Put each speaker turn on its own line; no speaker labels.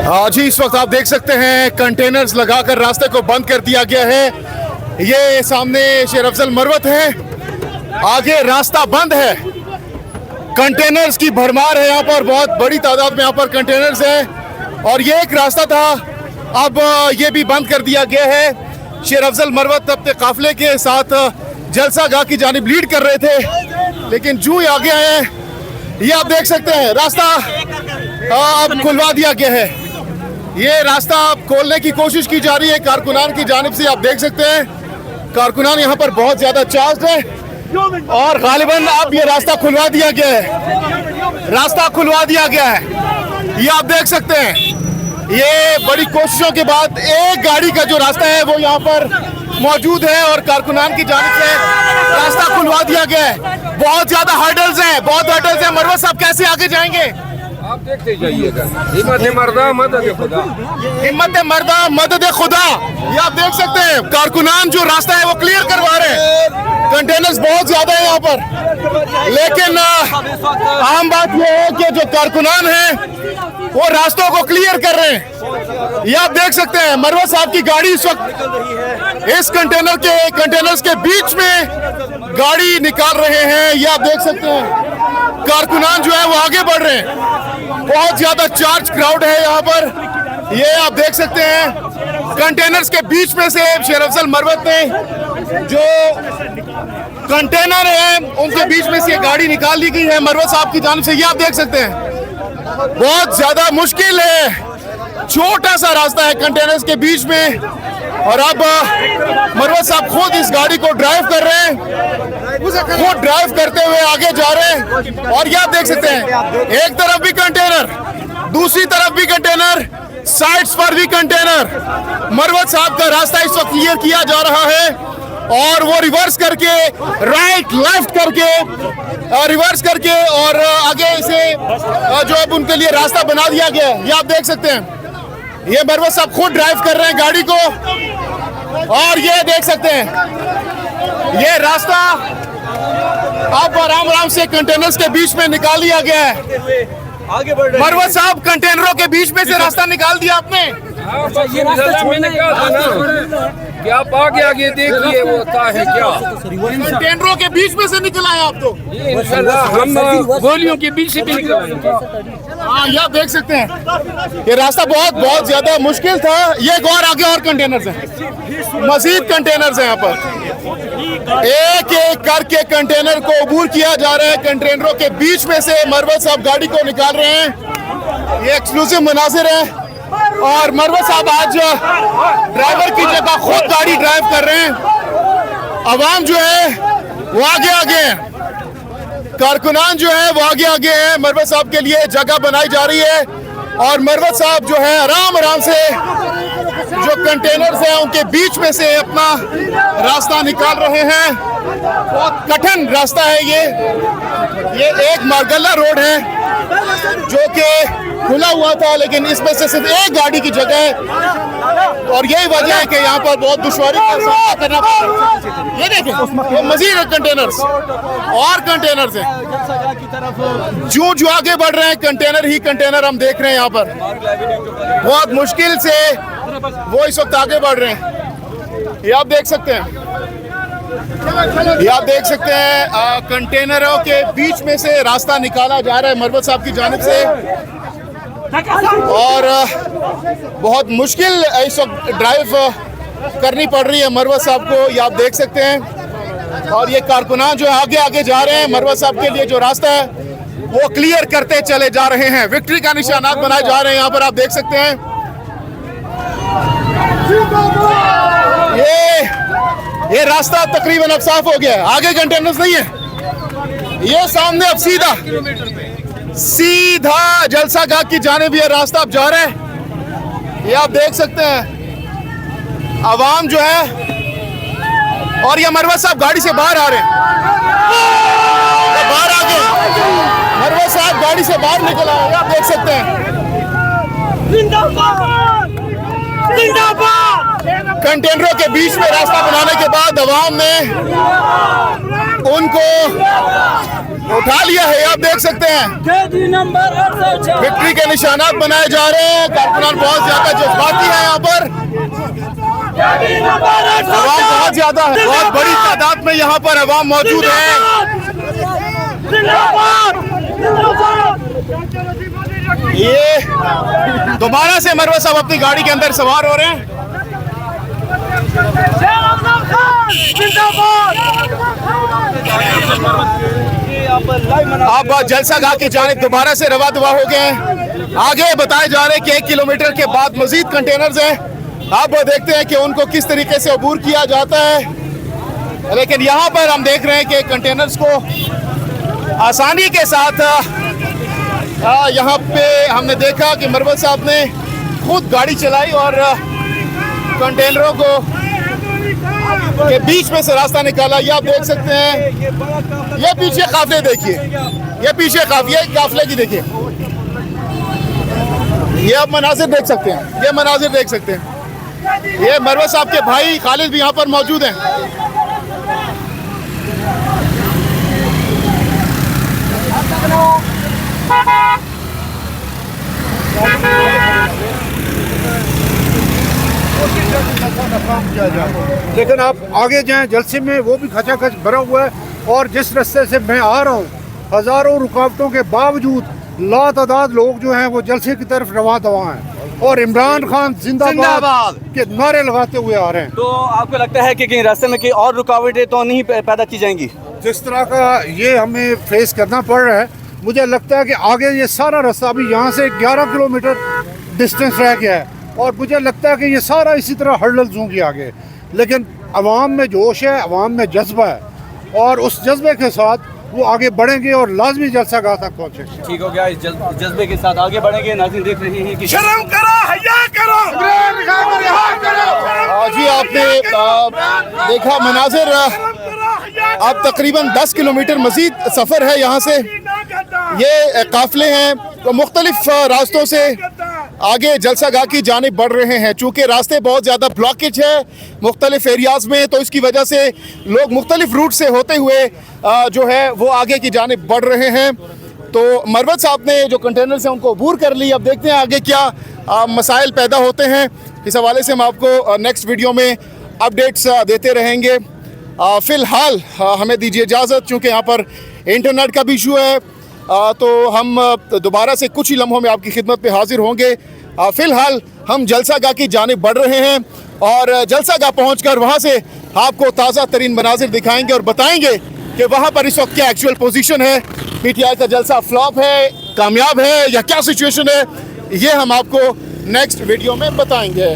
जी इस वक्त आप देख सकते हैं कंटेनर्स लगाकर रास्ते को बंद कर दिया गया है। ये सामने शेर अफजल मरवत है, आगे रास्ता बंद है। कंटेनर्स की भरमार है यहाँ पर, बहुत बड़ी तादाद में यहाँ पर कंटेनर्स है और ये एक रास्ता था, अब ये भी बंद कर दिया गया है। शेर अफजल मरवत अपने काफिले के साथ जलसा गाह की जानिब लीड कर रहे थे, लेकिन जो ही आगे आए ये आप देख सकते हैं रास्ता अब खुलवा दिया गया है। ये रास्ता अब खोलने की कोशिश की जा रही है कारकुनान की जानिब से। आप देख सकते हैं कारकुनान यहाँ पर बहुत ज्यादा चार्ज है और गालिबन अब ये रास्ता खुलवा दिया गया है। रास्ता खुलवा दिया गया है, ये आप देख सकते हैं। ये बड़ी कोशिशों के बाद एक गाड़ी का जो रास्ता है वो यहाँ पर मौजूद है और कारकुनान की जानिब से रास्ता खुलवा दिया गया है। बहुत ज्यादा हर्डल्स हैं, बहुत हर्डल्स हैं। मरवत साहब कैसे आगे जाएंगे?
आप देखते जाइएगा। हिम्मत मर्दा मदद खुदा,
हिम्मत मर्दा मदद खुदा। ये आप देख सकते हैं कारकुनान जो रास्ता है वो क्लियर करवा रहे हैं। कंटेनर्स बहुत ज्यादा है यहाँ पर, लेकिन आम बात यह है कि जो कारकुनान है वो रास्तों को क्लियर कर रहे हैं। ये आप देख सकते हैं मरवत साहब की गाड़ी इस वक्त इस कंटेनर्स के बीच में गाड़ी निकाल रहे हैं। ये आप देख सकते हैं कारकुनान जो है वो आगे बढ़ रहे हैं। बहुत ज्यादा चार्ज क्राउड है यहाँ पर। ये आप देख सकते हैं कंटेनर्स के बीच में से शेर अफजल मरवत ने जो कंटेनर है उनके बीच में से गाड़ी निकाल ली गई है मरवत साहब की जानिब से। ये आप देख सकते हैं बहुत ज्यादा मुश्किल है, छोटा सा रास्ता है कंटेनर्स के बीच में और अब मरवत साहब खुद इस गाड़ी को ड्राइव कर रहे हैं, खुद ड्राइव करते हुए आगे जा रहे हैं। और ये आप देख सकते हैं एक तरफ भी कंटेनर, दूसरी तरफ भी कंटेनर, साइड्स पर भी कंटेनर। मरवत साहब का रास्ता इस वक्त क्लियर किया जा रहा है और वो रिवर्स करके राइट लेफ्ट करके रिवर्स करके और आगे से जो अब उनके लिए रास्ता बना दिया गया है। ये आप देख सकते हैं ये मरवत साहब खुद ड्राइव कर रहे हैं गाड़ी को और ये देख सकते हैं ये रास्ता अब आराम से कंटेनर्स के बीच में निकाल दिया गया है। आगे बढ़ रहे मरवत साहब कंटेनरों के बीच में से रास्ता निकाल दिया आपने।
मैंने कहा था ना कि आप आगे देखिए वो होता है क्या।
कंटेनरों के बीच में से निकला है आप तो।
इंशाल्लाह हम गोलियों के बीच से भी निकलेंगे।
हाँ ये आप देख सकते हैं ये रास्ता बहुत ज्यादा मुश्किल था। ये और आगे और कंटेनर्स हैं, मजीद कंटेनर्स हैं यहाँ पर। एक एक करके कंटेनर को अबूर किया जा रहा है। कंटेनरों के बीच में से मरवत साहब गाड़ी को निकाल रहे हैं। ये एक्सक्लूसिव मनाजिर है और मरवत साहब आज ड्राइवर की जगह खुद गाड़ी ड्राइव कर रहे हैं। अवाम जो है वो आगे है, कारकुनान जो है वो आगे है। मरवत साहब के लिए जगह बनाई जा रही है और मरवत साहब जो है आराम से जो कंटेनर्स हैं उनके बीच में से अपना रास्ता निकाल रहे हैं। बहुत कठिन रास्ता है ये एक मारगल्ला रोड है जो कि खुला हुआ था, लेकिन इसमें से सिर्फ एक गाड़ी की जगह है और यही वजह है कि यहाँ पर बहुत दुश्वारी का सामना करना पड़ रहा है। ये देखें ये मजीद कंटेनर्स और कंटेनर्स हैं जो आगे बढ़ रहे हैं। कंटेनर ही कंटेनर हम देख रहे हैं यहाँ पर, बहुत मुश्किल से वो इस वक्त आगे बढ़ रहे हैं। ये आप देख सकते हैं कंटेनरों के बीच में से रास्ता निकाला जा रहा है मरवत साहब की जानिब से और बहुत मुश्किल इस वक्त ड्राइव करनी पड़ रही है मरवत साहब को। ये आप देख सकते हैं और ये कारकुनान जो आगे जा रहे हैं मरवत साहब के लिए जो रास्ता है वो क्लियर करते चले जा रहे हैं। विक्ट्री का निशानात बनाए जा रहे हैं यहाँ पर, आप देख सकते हैं। ये रास्ता तकरीबन अब साफ हो गया है, आगे कंटेनर्स नहीं है। ये सामने अब सीधा जलसा गाह की जानिब ये रास्ता अब जा रहा है। ये आप देख सकते हैं अवाम जो है और ये मरवत साहब गाड़ी से बाहर आ रहे हैं, बाहर आ गए। मरवत साहब गाड़ी से बाहर निकल आए, आप देख सकते हैं। कंटेनरों के बीच में रास्ता बनाने के बाद अवाम ने उनको उठा लिया है, आप देख सकते हैं विक्ट्री के निशानात बनाए जा रहे हैं। कारकुनान बहुत ज्यादा जज्बाती है यहाँ पर, अवाम बहुत ज्यादा है, बहुत बड़ी तादाद में यहाँ पर अवाम मौजूद है। ये दोबारा से मरवा साहब अपनी गाड़ी के अंदर सवार हो रहे हैं। अब जलसा गाह की जानिब दोबारा से रवा दवा हो गए हैं। आगे बताए जा रहे हैं कि 1 किलोमीटर के बाद मजीद कंटेनर्स हैं। अब देखते हैं कि उनको किस तरीके से अबूर किया जाता है, लेकिन यहाँ पर हम देख रहे हैं कि कंटेनर्स को आसानी के साथ यहाँ पे हमने देखा कि मरवत साहब ने खुद गाड़ी चलाई और कंटेनरों को के बीच में से रास्ता निकाला। ये आप देख सकते हैं, ये पीछे काफले देखिए, ये पीछे काफले की देखिए, ये आप मनाजिर देख सकते हैं, ये मनाजिर देख सकते हैं। ये मरवत साहब के भाई खालिद भी यहाँ पर मौजूद हैं।
लेकिन आप आगे जाएं जलसे में वो भी खचाखच भरा हुआ है, और जिस रास्ते से मैं आ रहा हूँ हज़ारों रुकावटों के बावजूद लातादाद लोग जो हैं वो जलसे की तरफ रवा दवा हैं और इमरान खान जिंदाबाद के नारे लगाते हुए आ रहे हैं।
तो आपको लगता है कि कहीं रास्ते में कहीं और रुकावटें तो नहीं पैदा की जाएंगी?
जिस तरह का ये हमें फेस करना पड़ रहा है, मुझे लगता है कि आगे ये सारा रास्ता अभी यहाँ से 11 किलोमीटर डिस्टेंस रह गया है, और मुझे लगता है कि ये सारा इसी तरह हर्डल्स होंगे आगे। लेकिन अवाम में जोश है, अवाम में जज्बा है, और उस जज्बे के साथ वो आगे बढ़ेंगे और लाजमी जलसा गाह तक पहुँचेंगे।
ठीक हो गया, इस जज्बे के साथ आगे बढ़ेंगे। नाज़रीन देख रहे हैं कि
शर्म करो, हया करो, जी आपने देखा मनाजिर। अब तकरीबन 10 किलोमीटर मजीद सफ़र है यहाँ से। ये काफले हैं तो मुख्तलिफ रास्तों से आगे जलसा गाह की जानिब बढ़ रहे हैं। चूँकि रास्ते बहुत ज़्यादा ब्लॉकेज है मुख्तलिफ एरियाज़ में, तो इसकी वजह से लोग मुख्तलिफ रूट से होते हुए जो है वो आगे की जानिब बढ़ रहे हैं। तो मरवत साहब ने जो कंटेनर्स हैं उनको अबूर कर ली। अब देखते हैं आगे क्या मसाइल पैदा होते हैं। इस हवाले से हम आपको नेक्स्ट वीडियो में अपडेट्स देते रहेंगे। फ़िलहाल हमें दीजिए इजाज़त, चूँकि यहाँ पर इंटरनेट का भी इशू है, तो हम दोबारा से कुछ ही लम्हों में आपकी खिदमत पे हाजिर होंगे। फ़िलहाल हम जलसा गाह की जानिब बढ़ रहे हैं और जलसा गाह पहुँच कर वहाँ से आपको ताज़ा तरीन मनाजिर दिखाएंगे और बताएंगे कि वहाँ पर इस वक्त क्या एक्चुअल पोजीशन है। PTI का जलसा फ्लॉप है, कामयाब है, या क्या सिचुएशन है, ये हम आपको नेक्स्ट वीडियो में बताएंगे।